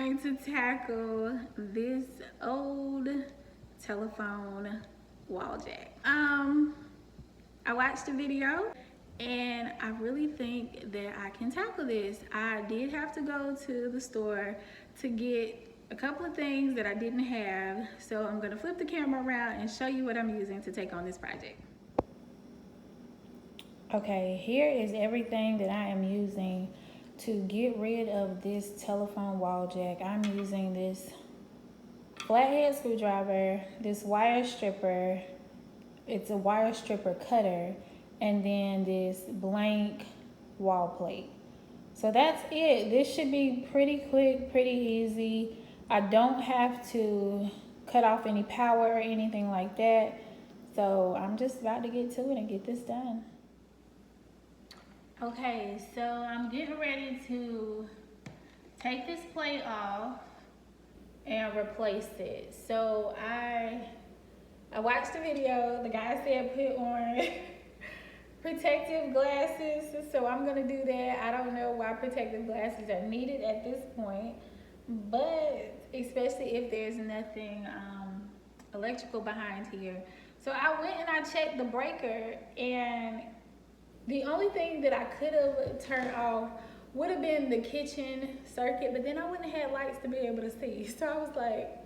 going to tackle this old telephone wall jack. I watched the video and I really think that I can tackle this. I did have to go to the store to get a couple of things that I didn't have. So I'm gonna flip the camera around and show you what I'm using to take on this project. Okay, here is everything that I am using to get rid of this telephone wall jack. I'm using this flathead screwdriver, this wire stripper, it's a wire stripper cutter, and then this blank wall plate. So that's it. This should be pretty quick, pretty easy. I don't have to cut off any power or anything like that. So I'm just about to get to it and get this done. Okay, so I'm getting ready to take this plate off and replace it. So I watched the video. The guy said put on protective glasses, so I'm gonna do that. I don't know why protective glasses are needed at this point, but especially if there's nothing electrical behind here. So I went and I checked the breaker, and the only thing that I could have turned off would have been the kitchen circuit, but then I wouldn't have had lights to be able to see. So I was like,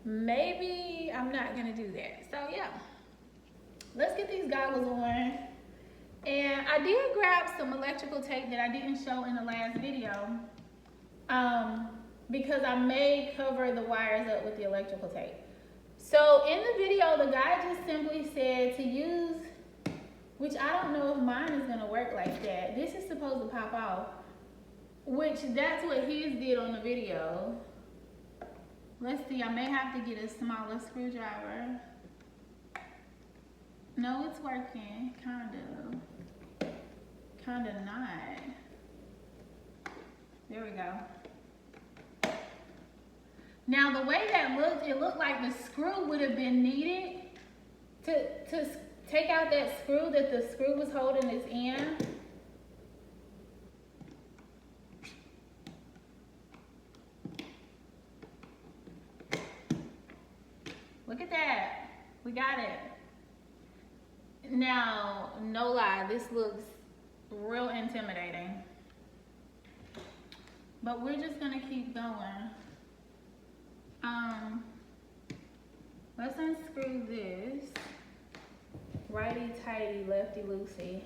maybe I'm not gonna do that. So yeah, let's get these goggles on. And I did grab some electrical tape that I didn't show in the last video because I may cover the wires up with the electrical tape. So in the video, the guy just simply said to use, which I don't know if mine is gonna work like that. This is supposed to pop off, which that's what his did on the video. Let's see, I may have to get a smaller screwdriver. No, it's working, kind of not. There we go. Now the way that looked, it looked like the screw would have been needed to take out that screw that the screw was holding this in. Look at that, we got it. Now, no lie, this looks real intimidating, but we're just gonna keep going. Let's unscrew this. Righty tighty, lefty loosey.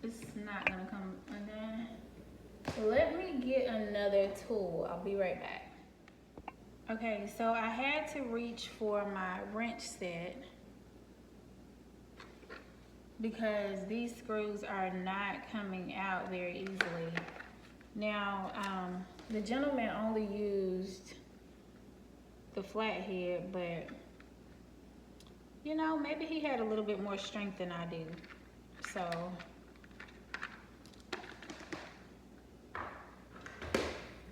It's not gonna come undone. Let me get another tool. I'll be right back. Okay, so I had to reach for my wrench set because these screws are not coming out very easily. Now, the gentleman only used the flathead, but you know, maybe he had a little bit more strength than I do. So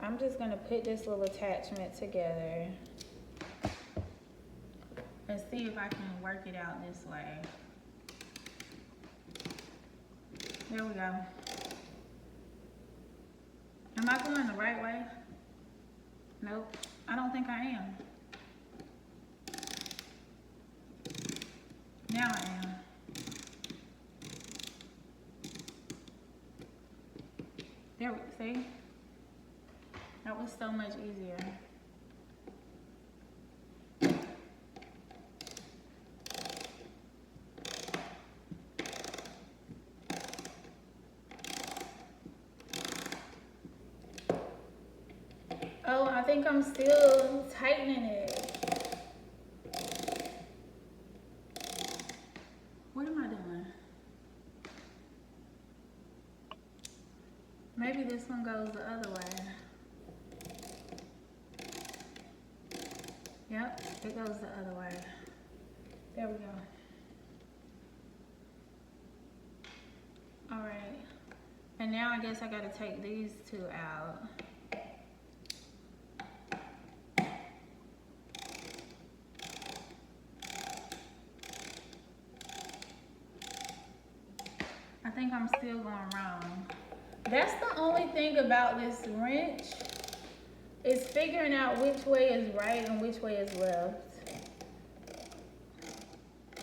I'm just gonna put this little attachment together and see if I can work it out this way. There we go. Am I going the right way? Nope, I don't think I am. Now I am. There we see? That was so much easier. Oh, I think I'm still tightening it. What am I doing? Maybe this one goes the other way. Yep, it goes the other way. There we go. All right. And now I guess I gotta take these two out. I think I'm still going wrong. That's the only thing about this wrench It's figuring out which way is right and which way is left.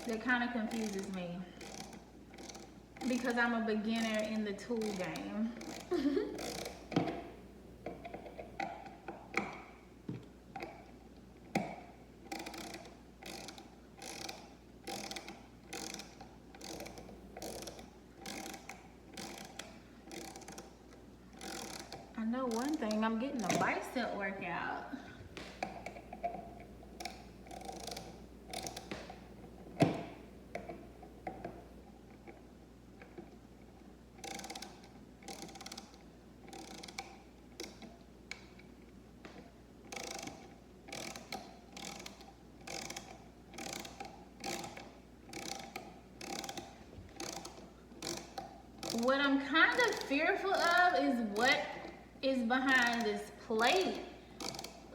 That kind of confuses me because I'm a beginner in the tool game. I know one thing, I'm getting a bicep workout. What I'm kind of fearful of is what is behind this plate.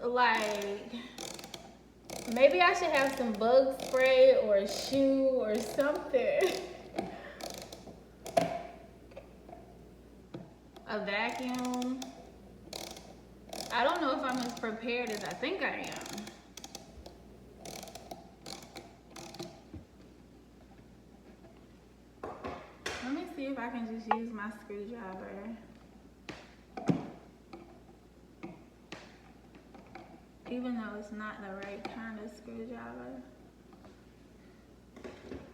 Like, maybe I should have some bug spray or a shoe or something. A vacuum. I don't know if I'm as prepared as I think I am. Let me see if I can just use my screwdriver. Even though it's not the right kind of screwdriver.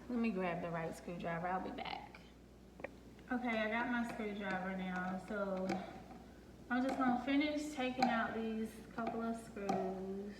Let me grab the right screwdriver, I'll be back. Okay, I got my screwdriver now, so I'm just gonna finish taking out these couple of screws.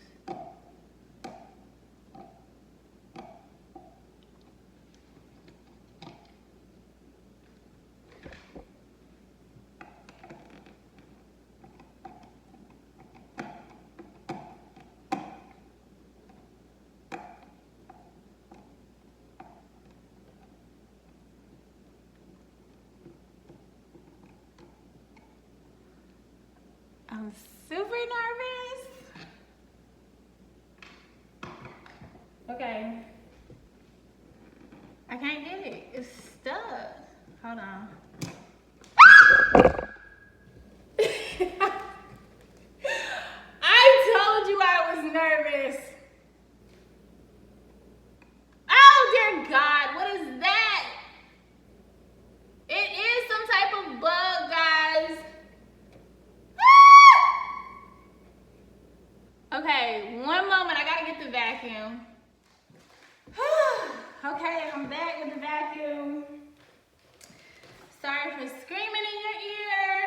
I'm super nervous. Okay. I can't get it. It's stuck. Hold on. I told you I was nervous. Oh dear God, what is that? It is some type of bug, guys. Okay, one moment, I gotta get the vacuum. Okay, I'm back with the vacuum. Sorry for screaming in your ear,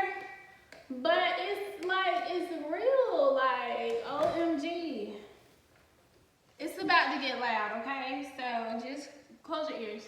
but it's like, it's real, like, OMG. It's about to get loud, okay? So just close your ears.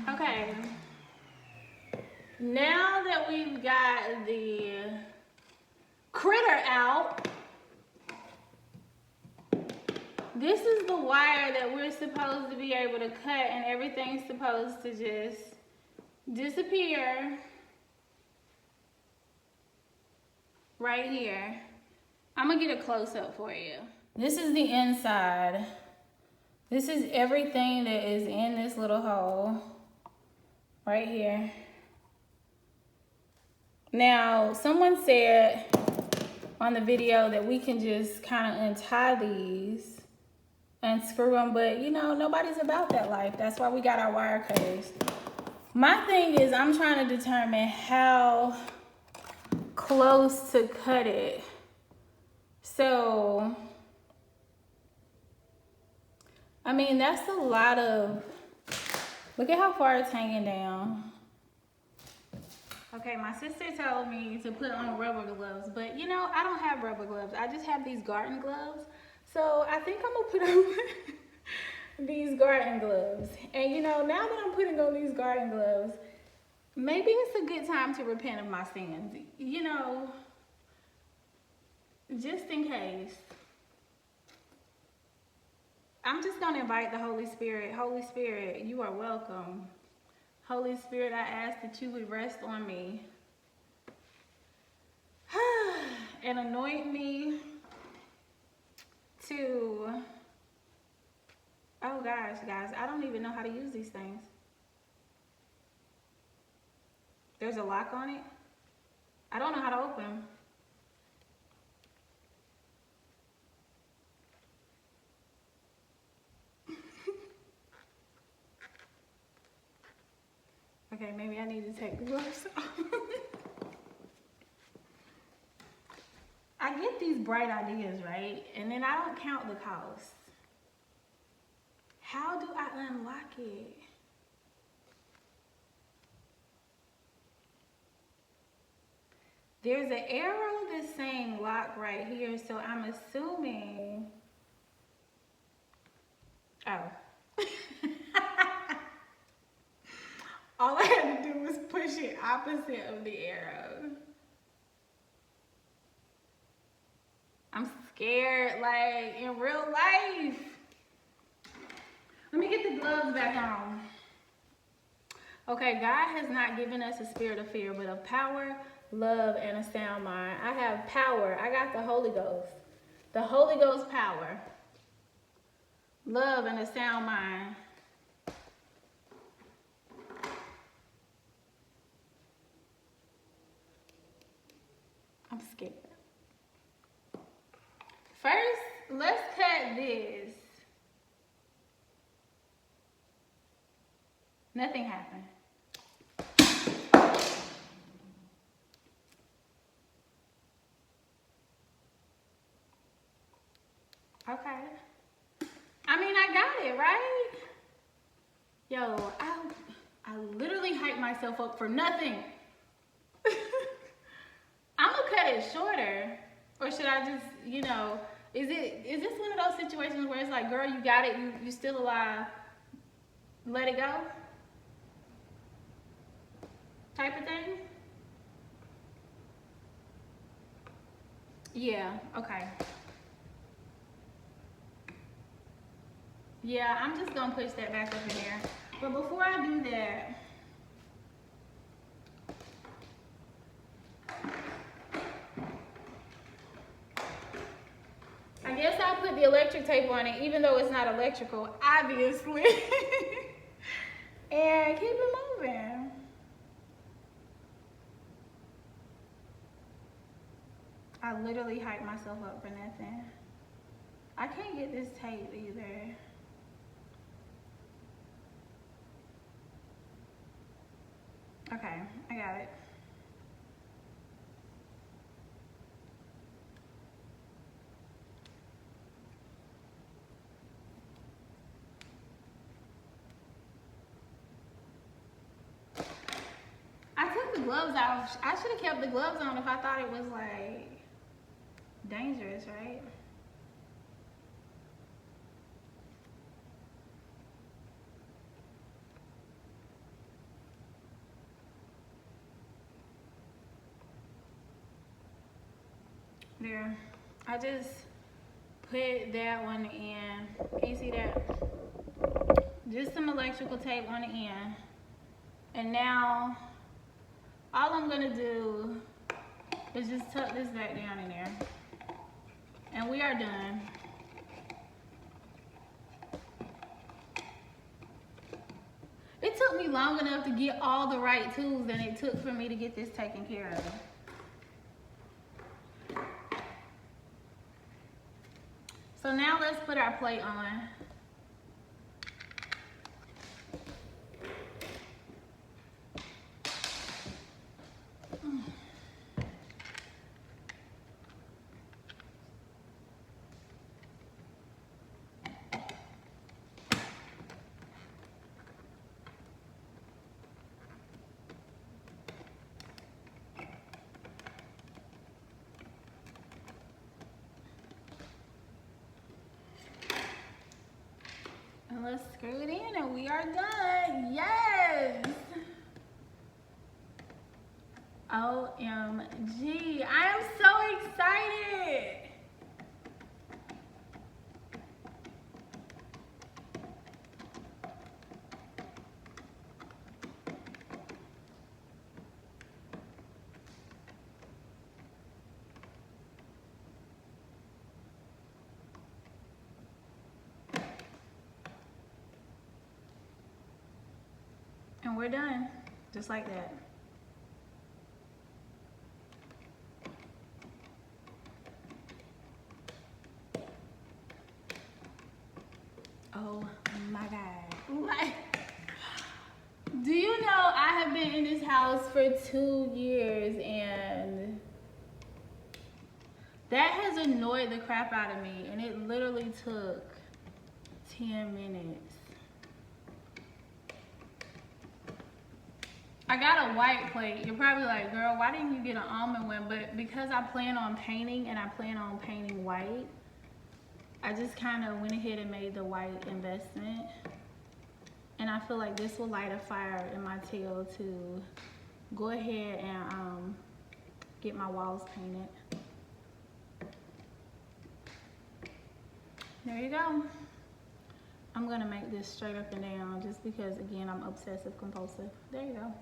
Okay, now that we've got the critter out, this is the wire that we're supposed to be able to cut, and everything's supposed to just disappear right here. I'm gonna get a close-up for you. This is the inside. This is everything that is in this little hole right here. Now, someone said on the video that we can just kind of untie these and screw them, but you know, nobody's about that life. That's why we got our wire cutters. My thing is, I'm trying to determine how close to cut it. So, I mean, that's a lot of, look at how far it's hanging down. Okay, my sister told me to put on rubber gloves, but you know, I don't have rubber gloves. I just have these garden gloves. So I think I'm gonna put on these garden gloves. And you know, now that I'm putting on these garden gloves, maybe it's a good time to repent of my sins. You know, just in case. I'm just gonna invite the Holy Spirit. Holy Spirit, you are welcome. Holy Spirit, I ask that you would rest on me and anoint me to, oh gosh, guys, I don't even know how to use these things. There's a lock on it. I don't know how to open them. Okay, maybe I need to take the gloves off. I get these bright ideas, right? And then I don't count the cost. How do I unlock it? There's an arrow that's saying lock right here, so I'm assuming, oh. All I had to do was push it opposite of the arrow. I'm scared, like in real life. Let me get the gloves back on. Okay, God has not given us a spirit of fear, but of power, love, and a sound mind. I have power. I got the Holy Ghost. The Holy Ghost power. Love and a sound mind. I'm scared. First, let's cut this. Nothing happened. Okay. I mean, I got it, right? Yo, I literally hyped myself up for nothing. I'm gonna cut it shorter. Or should I just, you know, is this one of those situations where it's like, girl, you got it, you still alive, let it go? Type of thing? Yeah, okay. Yeah, I'm just gonna push that back up in there. But before I do that, I guess I'll put the electric tape on it, even though it's not electrical, obviously. And keep it moving. I literally hyped myself up for nothing. I can't get this tape either. Okay, I got it. I took the gloves off. I should have kept the gloves on if I thought it was like dangerous, right? There. I just put that one in. Can you see that? Just some electrical tape on the end. And now, all I'm gonna do is just tuck this back down in there. And we are done. It took me long enough to get all the right tools than it took for me to get this taken care of. So now let's put our plate on. screw it in and we are done. Yes! OMG, I am so excited. And we're done, just like that. Oh my God. Do you know I have been in this house for 2 years and that has annoyed the crap out of me, and it literally took 10 minutes. I got a white plate. You're probably like, girl, why didn't you get an almond one? But because I plan on painting and I plan on painting white, I just kind of went ahead and made the white investment. And I feel like this will light a fire in my tail to go ahead and get my walls painted. There you go. I'm gonna make this straight up and down just because, again, I'm obsessive compulsive. There you go.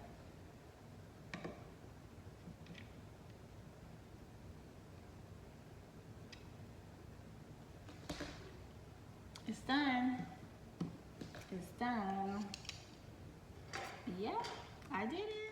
It's done. It's done. Yeah, I did it.